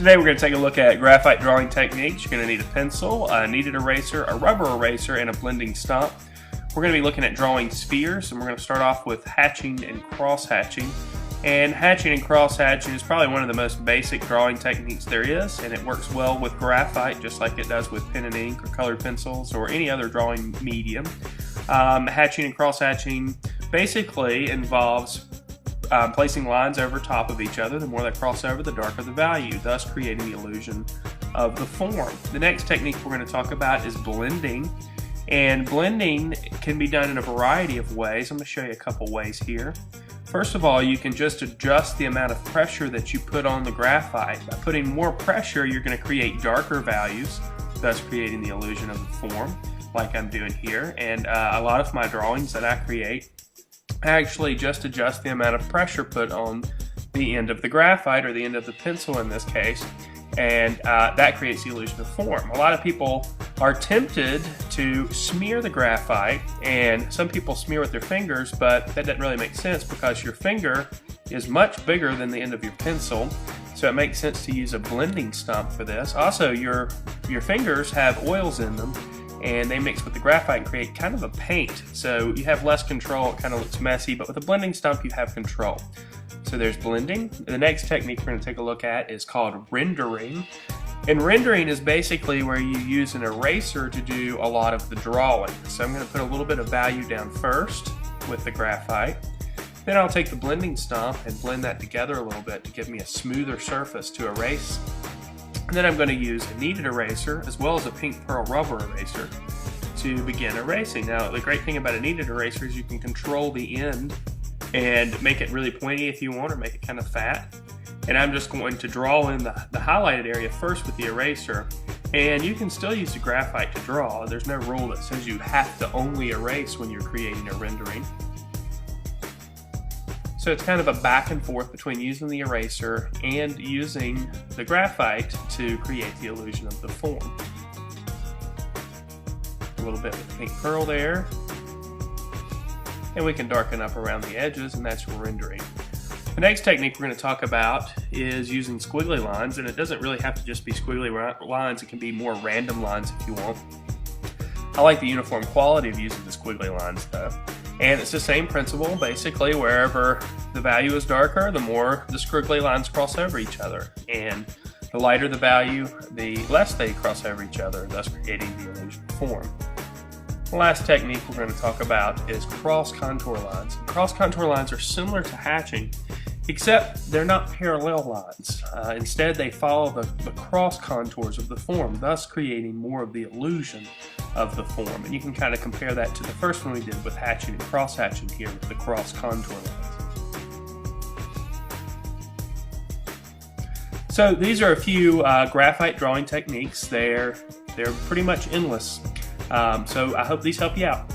Today we're going to take a look at graphite drawing techniques. You're going to need a pencil, a kneaded eraser, a rubber eraser, and a blending stump. We're going to be looking at drawing spheres, and we're going to start off with hatching and cross-hatching. And hatching and cross-hatching is probably one of the most basic drawing techniques there is, and it works well with graphite just like it does with pen and ink or colored pencils or any other drawing medium. Hatching and cross-hatching basically involves placing lines over top of each other. The more they cross over, the darker the value, thus creating the illusion of the form. The next technique we're going to talk about is blending. And blending can be done in a variety of ways. I'm going to show you a couple ways here. First of all, you can just adjust the amount of pressure that you put on the graphite. By putting more pressure, you're going to create darker values, thus creating the illusion of the form, like I'm doing here. And a lot of my drawings that I create, I actually just adjust the amount of pressure put on the end of the graphite, or the end of the pencil in this case, and that creates the illusion of form. A lot of people are tempted to smear the graphite, and some people smear with their fingers, but that doesn't really make sense because your finger is much bigger than the end of your pencil, so it makes sense to use a blending stump for this. Also, your fingers have oils in them, and they mix with the graphite and create kind of a paint, so you have less control. It kind of looks messy, but with a blending stump you have control. So there's blending. The next technique we're going to take a look at is called rendering. And rendering is basically where you use an eraser to do a lot of the drawing. So I'm going to put a little bit of value down first with the graphite. Then I'll take the blending stump and blend that together a little bit to give me a smoother surface to erase. And then I'm going to use a kneaded eraser as well as a pink pearl rubber eraser to begin erasing. Now the great thing about a kneaded eraser is you can control the end and make it really pointy if you want, or make it kind of fat. And I'm just going to draw in the highlighted area first with the eraser. And you can still use the graphite to draw. There's no rule that says you have to only erase when you're creating a rendering. So it's kind of a back and forth between using the eraser and using the graphite to create the illusion of the form. A little bit with pink pearl there. And we can darken up around the edges, and that's rendering. The next technique we're going to talk about is using squiggly lines, and it doesn't really have to just be squiggly lines. It can be more random lines if you want. I like the uniform quality of using the squiggly lines though. And it's the same principle, basically. Wherever the value is darker, the more the squiggly lines cross over each other. And the lighter the value, the less they cross over each other, thus creating the illusion of form. The last technique we're going to talk about is cross contour lines. Cross contour lines are similar to hatching, except they're not parallel lines. Instead, they follow the cross contours of the form, thus creating more of the illusion of the form. And you can kind of compare that to the first one we did with hatching and cross hatching here with the cross contour lines. So these are a few graphite drawing techniques. They're pretty much endless. So I hope these help you out.